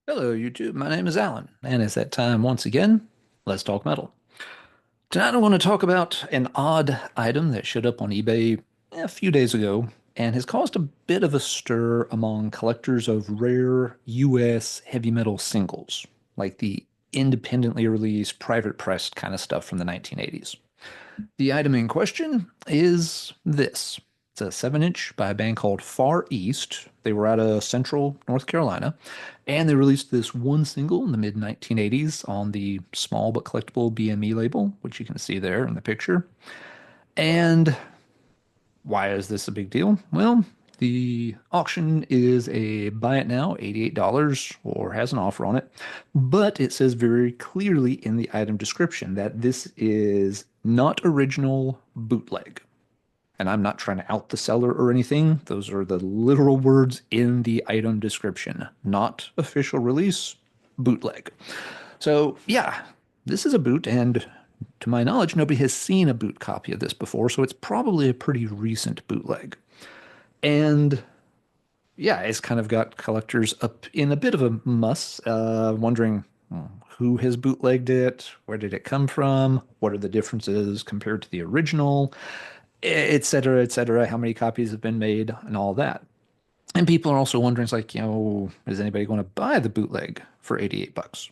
Hello, YouTube. My name is Alan, and it's that time once again. Let's talk metal. Tonight, I want to talk about an odd item that showed up on eBay a few days ago and has caused a bit of a stir among collectors of rare US heavy metal singles, like the independently released, private pressed kind of stuff from the 1980s. The item in question is this. It's a 7-inch by a band called Far East. They were out of central North Carolina, and they released this one single in the mid 1980s on the small but collectible BME label, which you can see there in the picture. And why is this a big deal? Well, the auction is a buy it now, $88, or has an offer on it, but it says very clearly in the item description that this is not original bootleg. And I'm not trying to out the seller or anything. Those are the literal words in the item description. Not official release, bootleg. So, yeah, this is a boot, and to my knowledge, nobody has seen a boot copy of this before, so it's probably a pretty recent bootleg. And yeah, it's kind of got collectors up in a bit of a muss, wondering who has bootlegged it, where did it come from, what are the differences compared to the original, et cetera, et cetera, how many copies have been made, and all that. And people are also wondering, it's like, is anybody going to buy the bootleg for 88 bucks?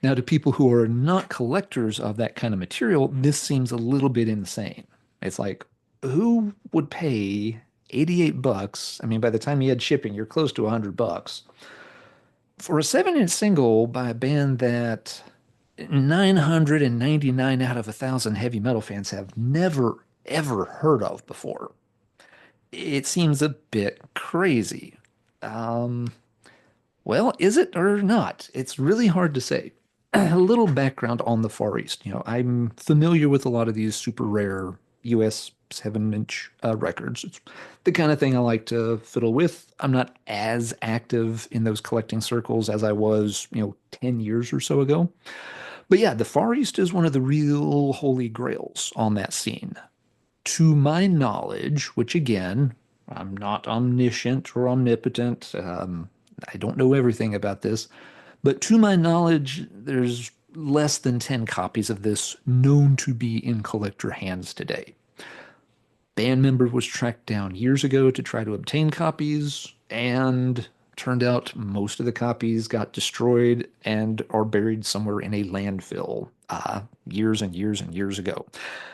Now, to people who are not collectors of that kind of material, this seems a little bit insane. It's like, who would pay 88 bucks? I mean, by the time you had shipping, you're close to 100 bucks for a 7-inch single by a band that 999 out of 1,000 heavy metal fans have never, ever heard of before. It seems a bit crazy. Um, well, is it or not? It's really hard to say. A little background on the Far East. I'm familiar with a lot of these super rare US 7-inch records. It's the kind of thing I like to fiddle with. I'm not as active in those collecting circles as I was, 10 years or so ago. But yeah, the Far East is one of the real holy grails on that scene. To my knowledge, which again, I'm not omniscient or omnipotent, I don't know everything about this, but to my knowledge, there's less than 10 copies of this known to be in collector hands today. Band member was tracked down years ago to try to obtain copies, and turned out most of the copies got destroyed and are buried somewhere in a landfill years and years and years ago.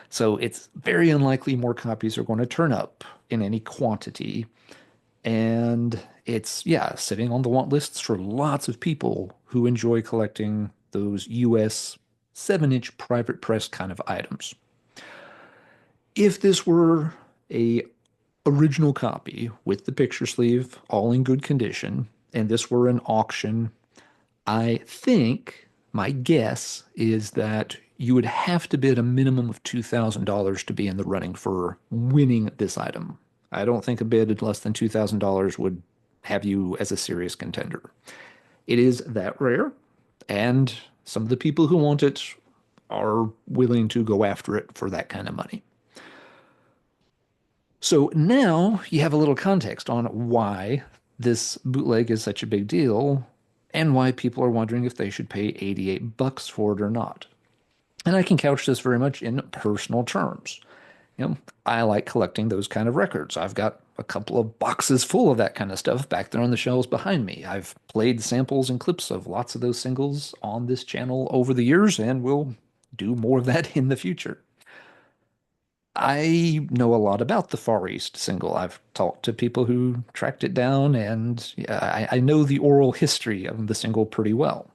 So it's very unlikely more copies are going to turn up in any quantity. And it's, yeah, sitting on the want lists for lots of people who enjoy collecting those US 7-inch private press kind of items. If this were a original copy with the picture sleeve all in good condition, and this were an auction, I think my guess is that you would have to bid a minimum of $2,000 to be in the running for winning this item. I don't think a bid less than $2,000 would have you as a serious contender. It is that rare, and some of the people who want it are willing to go after it for that kind of money. So now you have a little context on why this bootleg is such a big deal and why people are wondering if they should pay 88 bucks for it or not. And I can couch this very much in personal terms. I like collecting those kind of records. I've got a couple of boxes full of that kind of stuff back there on the shelves behind me. I've played samples and clips of lots of those singles on this channel over the years and will do more of that in the future. I know a lot about the Far East single. I've talked to people who tracked it down, and yeah, I know the oral history of the single pretty well.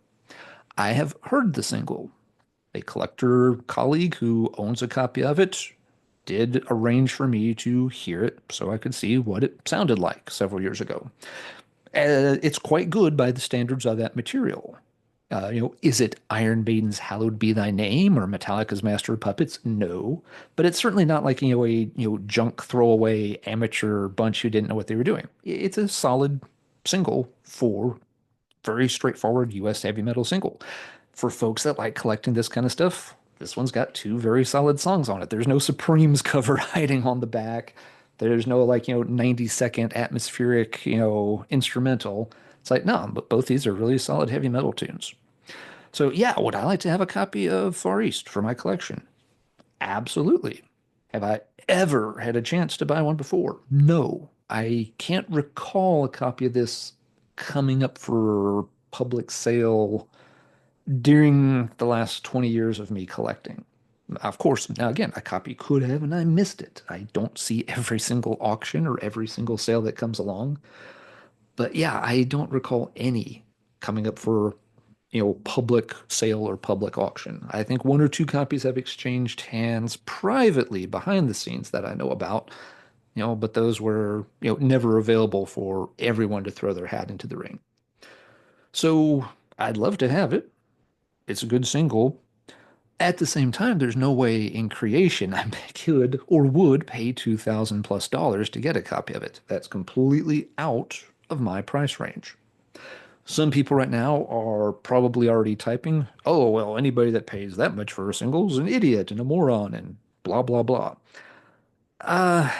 I have heard the single. A collector colleague who owns a copy of it did arrange for me to hear it so I could see what it sounded like several years ago. It's quite good by the standards of that material. Is it Iron Maiden's "Hallowed Be Thy Name" or Metallica's "Master of Puppets"? No, but it's certainly not like a junk throwaway amateur bunch who didn't know what they were doing. It's a solid single for very straightforward U.S. heavy metal single. For folks that like collecting this kind of stuff, this one's got two very solid songs on it. There's no Supremes cover hiding on the back. There's no 90-second atmospheric instrumental. It's like, no, but both these are really solid heavy metal tunes. So yeah, would I like to have a copy of Far East for my collection? Absolutely. Have I ever had a chance to buy one before? No. I can't recall a copy of this coming up for public sale during the last 20 years of me collecting. Of course, now again, a copy could have, and I missed it. I don't see every single auction or every single sale that comes along. But yeah, I don't recall any coming up for, public sale or public auction. I think one or two copies have exchanged hands privately behind the scenes that I know about, but those were, never available for everyone to throw their hat into the ring. So I'd love to have it. It's a good single. At the same time, there's no way in creation I could or would pay 2,000 plus dollars to get a copy of it. That's completely out of my price range. Some people right now are probably already typing, oh, well, anybody that pays that much for a single is an idiot and a moron and blah, blah, blah. Uh,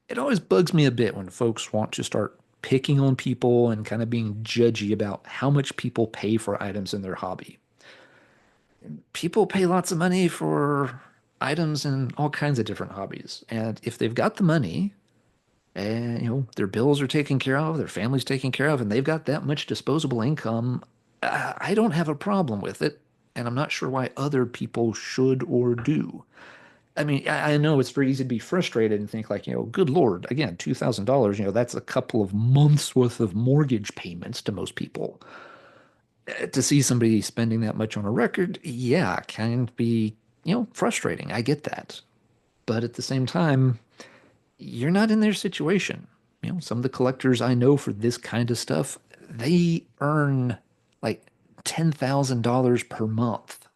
it always bugs me a bit when folks want to start picking on people and kind of being judgy about how much people pay for items in their hobby. People pay lots of money for items in all kinds of different hobbies. And if they've got the money and, their bills are taken care of, their family's taken care of, and they've got that much disposable income, I don't have a problem with it. And I'm not sure why other people should or do. I mean, I know it's very easy to be frustrated and think like, good Lord, again, $2,000, that's a couple of months worth of mortgage payments to most people. To see somebody spending that much on a record, yeah, can be, frustrating. I get that. But at the same time, you're not in their situation. Some of the collectors I know for this kind of stuff, they earn like $10,000 per month.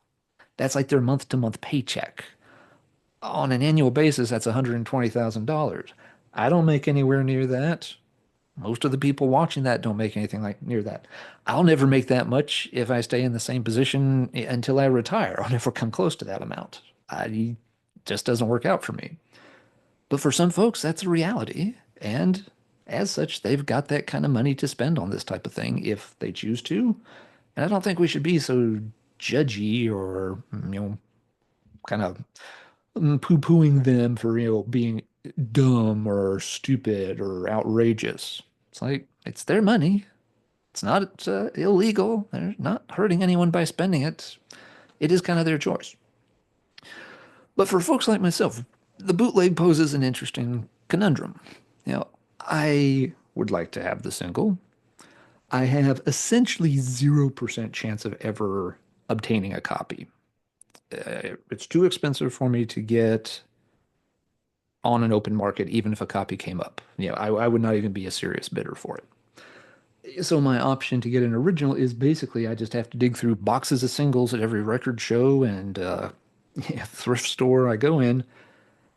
That's like their month to month paycheck. On an annual basis, that's $120,000. I don't make anywhere near that. Most of the people watching that don't make anything like near that. I'll never make that much if I stay in the same position until I retire. I'll never come close to that amount. I just doesn't work out for me. But for some folks, that's a reality. And as such, they've got that kind of money to spend on this type of thing if they choose to. And I don't think we should be so judgy or, kind of poo-pooing them for, being dumb or stupid or outrageous. It's like, it's their money. It's not illegal. They're not hurting anyone by spending it. It is kind of their choice. But for folks like myself, the bootleg poses an interesting conundrum. I would like to have the single. I have essentially 0% chance of ever obtaining a copy. It's too expensive for me to get on an open market, even if a copy came up. I would not even be a serious bidder for it. So my option to get an original is basically I just have to dig through boxes of singles at every record show and thrift store I go in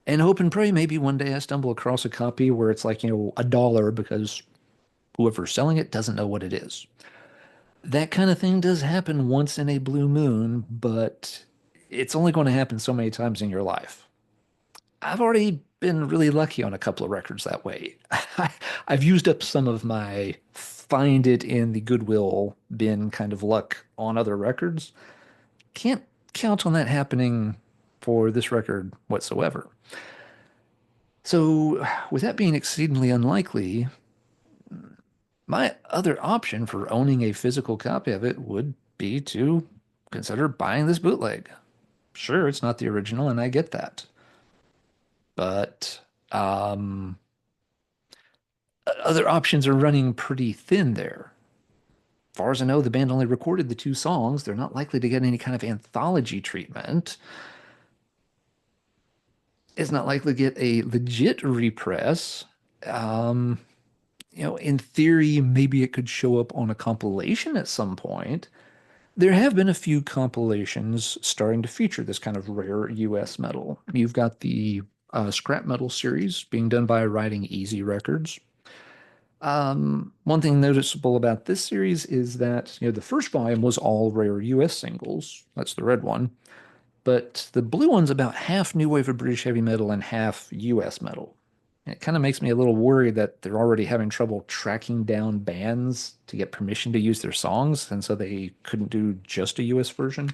and hope and pray maybe one day I stumble across a copy where it's like, a dollar because whoever's selling it doesn't know what it is. That kind of thing does happen once in a blue moon, but it's only going to happen so many times in your life. I've already been really lucky on a couple of records that way. I've used up some of my find it in the Goodwill bin kind of luck on other records. Can't count on that happening for this record whatsoever. So, with that being exceedingly unlikely, my other option for owning a physical copy of it would be to consider buying this bootleg. Sure, it's not the original, and I get that. But other options are running pretty thin there. As far as I know, the band only recorded the two songs. They're not likely to get any kind of anthology treatment. It's not likely to get a legit repress. Um, in theory, maybe it could show up on a compilation at some point. There have been a few compilations starting to feature this kind of rare US metal. You've got the scrap metal series being done by Riding Easy Records. One thing noticeable about this series is that, the first volume was all rare US singles. That's the red one. But the blue one's about half new wave of British heavy metal and half US metal. And it kind of makes me a little worried that they're already having trouble tracking down bands to get permission to use their songs, and so they couldn't do just a US version.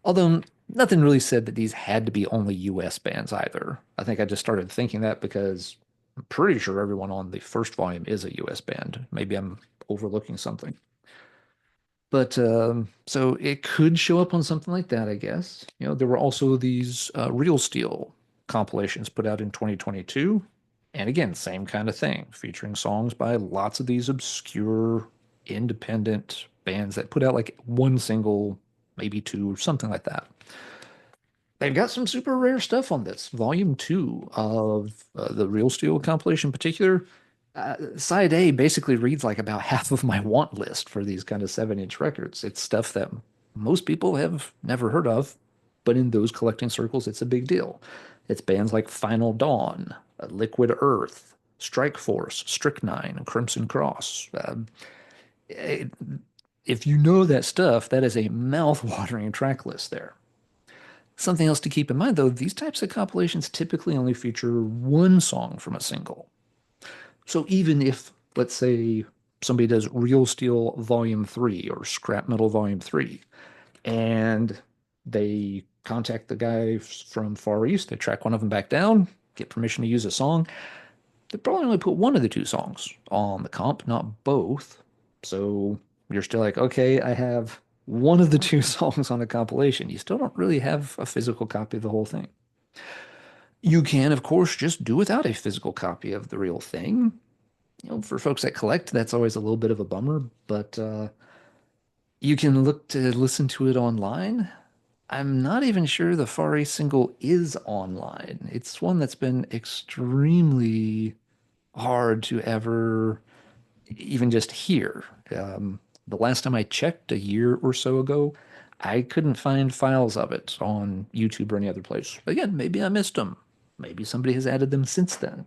Although nothing really said that these had to be only US bands either. I think I just started thinking that because I'm pretty sure everyone on the first volume is a US band. Maybe I'm overlooking something. But so it could show up on something like that, I guess. There were also these Real Steel compilations put out in 2022. And again, same kind of thing, featuring songs by lots of these obscure independent bands that put out like one single, maybe two, or something like that. They've got some super rare stuff on this. Volume two of the Real Steel compilation in particular. Side A basically reads like about half of my want list for these kind of 7-inch records. It's stuff that most people have never heard of, but in those collecting circles, it's a big deal. It's bands like Final Dawn, Liquid Earth, Strike Force, Strychnine, Crimson Cross. It- if you know that stuff, that is a mouth-watering track list there. Something else to keep in mind, though, these types of compilations typically only feature one song from a single. So even if, let's say, somebody does Real Steel Volume 3 or Scrap Metal Volume 3, and they contact the guy from Far East, they track one of them back down, get permission to use a song, they probably only put one of the two songs on the comp, not both. So you're still like, okay, I have one of the two songs on the compilation. You still don't really have a physical copy of the whole thing. You can, of course, just do without a physical copy of the real thing. For folks that collect, that's always a little bit of a bummer, but you can look to listen to it online. I'm not even sure the Far East single is online. It's one that's been extremely hard to ever even just hear. The last time I checked a year or so ago, I couldn't find files of it on YouTube or any other place. Again, maybe I missed them. Maybe somebody has added them since then.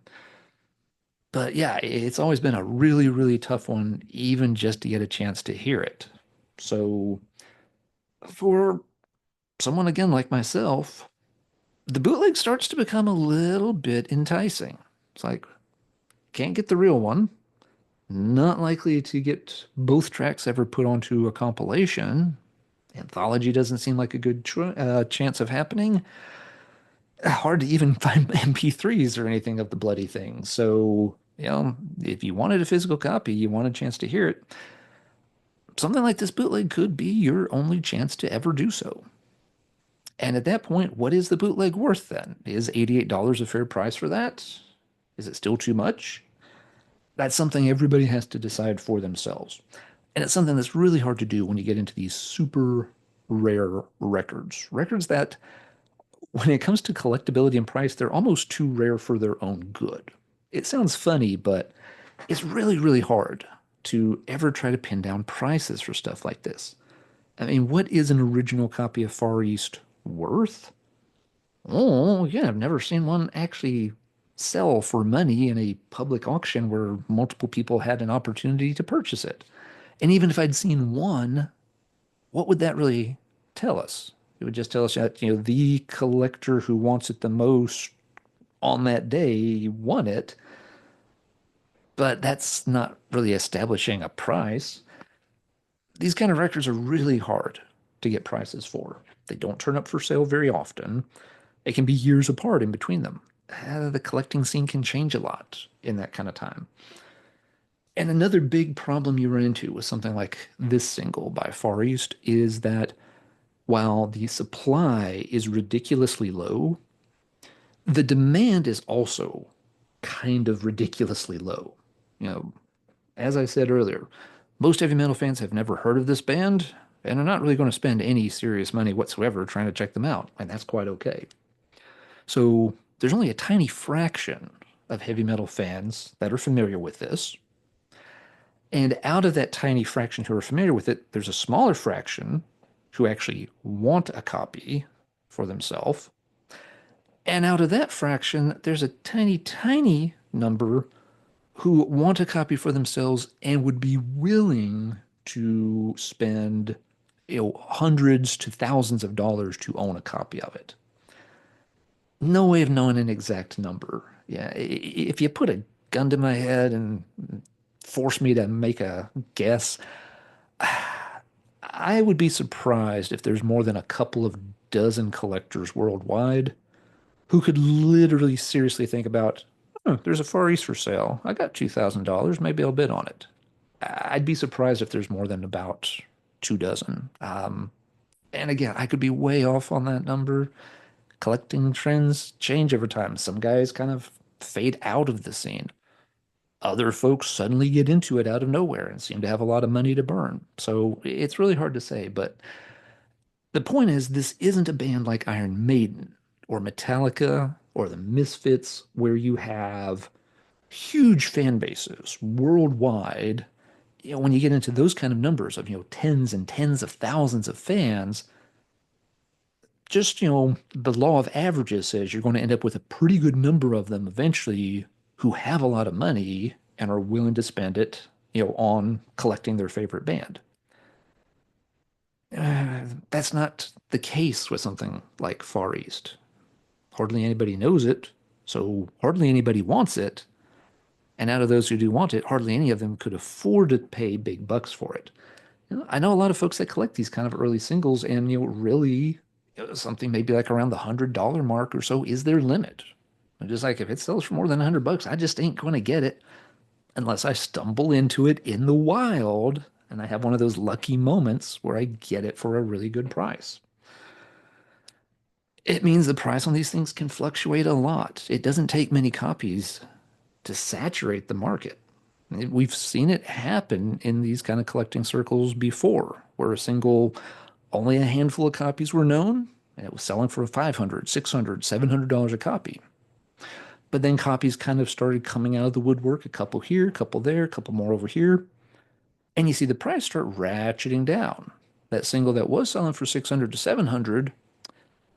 But yeah, it's always been a really, really tough one, even just to get a chance to hear it. So for someone again like myself, the bootleg starts to become a little bit enticing. It's like, can't get the real one, not likely to get both tracks ever put onto a compilation. Anthology doesn't seem like a good chance of happening. Hard to even find MP3s or anything of the bloody thing. So, if you wanted a physical copy, you want a chance to hear it, something like this bootleg could be your only chance to ever do so. And at that point, what is the bootleg worth then? Is $88 a fair price for that? Is it still too much? That's something everybody has to decide for themselves. And it's something that's really hard to do when you get into these super rare records. Records that, when it comes to collectability and price, they're almost too rare for their own good. It sounds funny, but it's really, really hard to ever try to pin down prices for stuff like this. I mean, what is an original copy of Far East worth? Oh, yeah, I've never seen one actually sell for money in a public auction where multiple people had an opportunity to purchase it. And even if I'd seen one, what would that really tell us? It would just tell us that, the collector who wants it the most on that day won it, but that's not really establishing a price. These kind of records are really hard to get prices for. They don't turn up for sale very often. It can be years apart in between them. The collecting scene can change a lot in that kind of time. And another big problem you run into with something like this single by Far East is that while the supply is ridiculously low, the demand is also kind of ridiculously low. You know, as I said earlier, most heavy metal fans have never heard of this band and are not really going to spend any serious money whatsoever trying to check them out, and that's quite okay. So there's only a tiny fraction of heavy metal fans that are familiar with this. And out of that tiny fraction who are familiar with it, there's a smaller fraction who actually want a copy for themselves. And out of that fraction, there's a tiny, tiny number who want a copy for themselves and would be willing to spend, hundreds to thousands of dollars to own a copy of it. No way of knowing an exact number. Yeah, if you put a gun to my head and force me to make a guess, I would be surprised if there's more than a couple of dozen collectors worldwide who could literally seriously think about, oh, there's a Far East for sale. I got $2,000. Maybe I'll bid on it. I'd be surprised if there's more than about 2 dozen. And again, I could be way off on that number. Collecting trends change over time. Some guys kind of fade out of the scene. Other folks suddenly get into it out of nowhere and seem to have a lot of money to burn. So it's really hard to say. But the point is, this isn't a band like Iron Maiden or Metallica or the Misfits, where you have huge fan bases worldwide. When you get into those kind of numbers of, tens and tens of thousands of fans, just, the law of averages says you're going to end up with a pretty good number of them eventually who have a lot of money and are willing to spend it, on collecting their favorite band. That's not the case with something like Far East. Hardly anybody knows it, so hardly anybody wants it. And out of those who do want it, hardly any of them could afford to pay big bucks for it. I know a lot of folks that collect these kind of early singles, and really, something maybe like around the $100 mark or so is their limit. I'm just like, if it sells for more than $100, I just ain't going to get it unless I stumble into it in the wild and I have one of those lucky moments where I get it for a really good price. It means the price on these things can fluctuate a lot. It doesn't take many copies to saturate the market. We've seen it happen in these kind of collecting circles before, where a single, only a handful of copies were known, and it was selling for $500, $600, $700 a copy. But then copies kind of started coming out of the woodwork, a couple here, a couple there, a couple more over here, and you see the price start ratcheting down. That single that was selling for 600 to 700,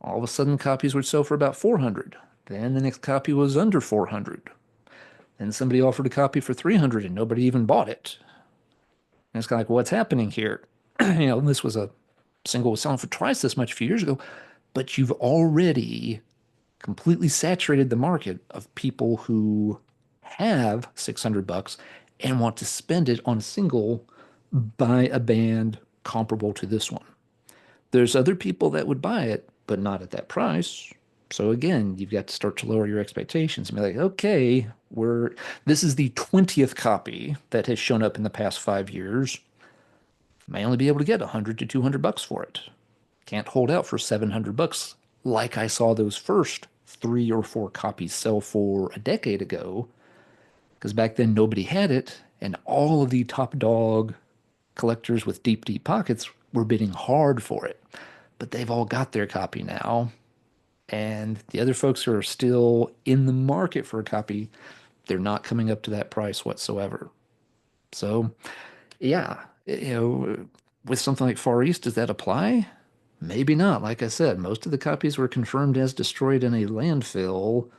all of a sudden copies would sell for about 400. Then the next copy was under 400. Then somebody offered a copy for 300 and nobody even bought it. And it's kind of like, what's happening here? This was a single was selling for twice this much a few years ago, but you've already completely saturated the market of people who have $600 and want to spend it on a single by a band comparable to this one. There's other people that would buy it, but not at that price. So again, you've got to start to lower your expectations and be like, okay, this is the 20th copy that has shown up in the past 5 years. May only be able to get 100 to $200 for it. Can't hold out for $700 like I saw those first 3 or 4 copies sell for a decade ago, because back then nobody had it, and all of the top dog collectors with deep, deep pockets were bidding hard for it. But they've all got their copy now, and the other folks who are still in the market for a copy, they're not coming up to that price whatsoever. So, yeah, with something like Far East, does that apply? Maybe not. Like I said, most of the copies were confirmed as destroyed in a landfill.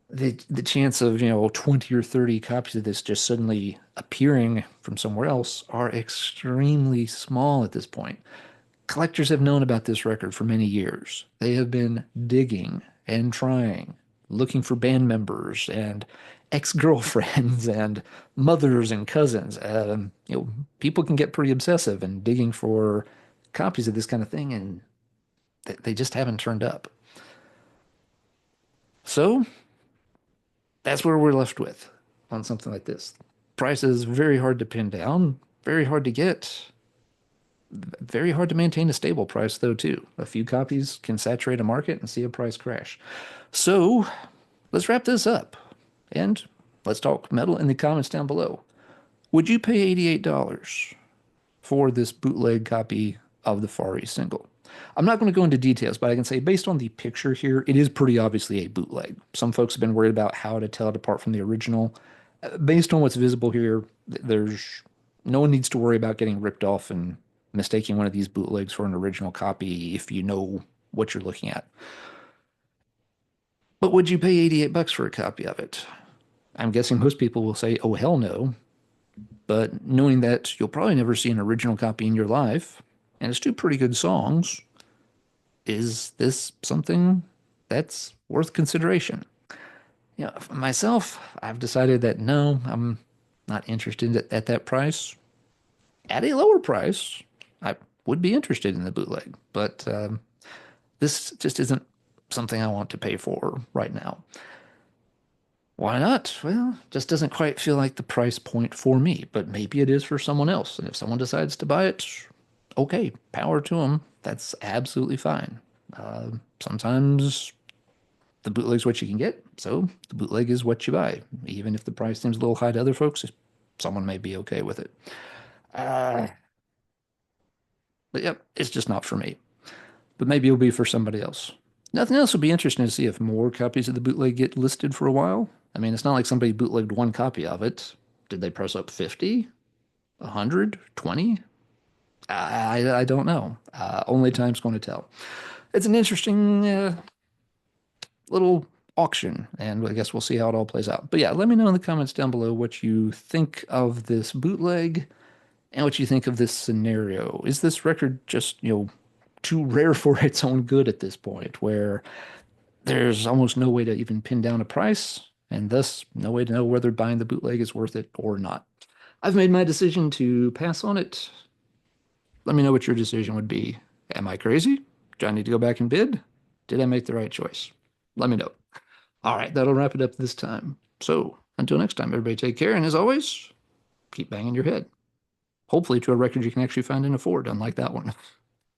The chance of, 20 or 30 copies of this just suddenly appearing from somewhere else are extremely small at this point. Collectors have known about this record for many years. They have been digging and trying, looking for band members and ex-girlfriends and mothers and cousins. People can get pretty obsessive and digging for copies of this kind of thing, and they just haven't turned up. So that's where we're left with on something like this. Price is very hard to pin down, very hard to get, very hard to maintain a stable price, though, too. A few copies can saturate a market and see a price crash. So let's wrap this up and let's talk metal in the comments down below. Would you pay $88 for this bootleg copy of the Far East single? I'm not going to go into details, but I can say based on the picture here, it is pretty obviously a bootleg. Some folks have been worried about how to tell it apart from the original. Based on what's visible here, there's no one needs to worry about getting ripped off and mistaking one of these bootlegs for an original copy if you know what you're looking at. But would you pay $88 for a copy of it? I'm guessing most people will say, oh, hell no. But knowing that you'll probably never see an original copy in your life, and it's two pretty good songs, is this something that's worth consideration? Myself, I've decided that no, I'm not interested at that price. At a lower price, I would be interested in the bootleg, but this just isn't something I want to pay for right now. Why not? Well, just doesn't quite feel like the price point for me, but maybe it is for someone else. And if someone decides to buy it, okay, power to them. That's absolutely fine. Sometimes the bootleg's what you can get, so the bootleg is what you buy. Even if the price seems a little high to other folks, someone may be okay with it. Uh, but yep, it's just not for me. But maybe it'll be for somebody else. Nothing else would be interesting to see if more copies of the bootleg get listed for a while. I mean, it's not like somebody bootlegged one copy of it. Did they press up 50, 100, 20? I don't know. Only time's going to tell. It's an interesting little auction, and I guess we'll see how it all plays out. But yeah, let me know in the comments down below what you think of this bootleg and what you think of this scenario. Is this record just, too rare for its own good at this point, where there's almost no way to even pin down a price, and thus no way to know whether buying the bootleg is worth it or not? I've made my decision to pass on it. Let me know what your decision would be. Am I crazy? Do I need to go back and bid? Did I make the right choice? Let me know. All right, that'll wrap it up this time. So until next time, everybody take care. And as always, keep banging your head. Hopefully to a record you can actually find and afford, unlike that one.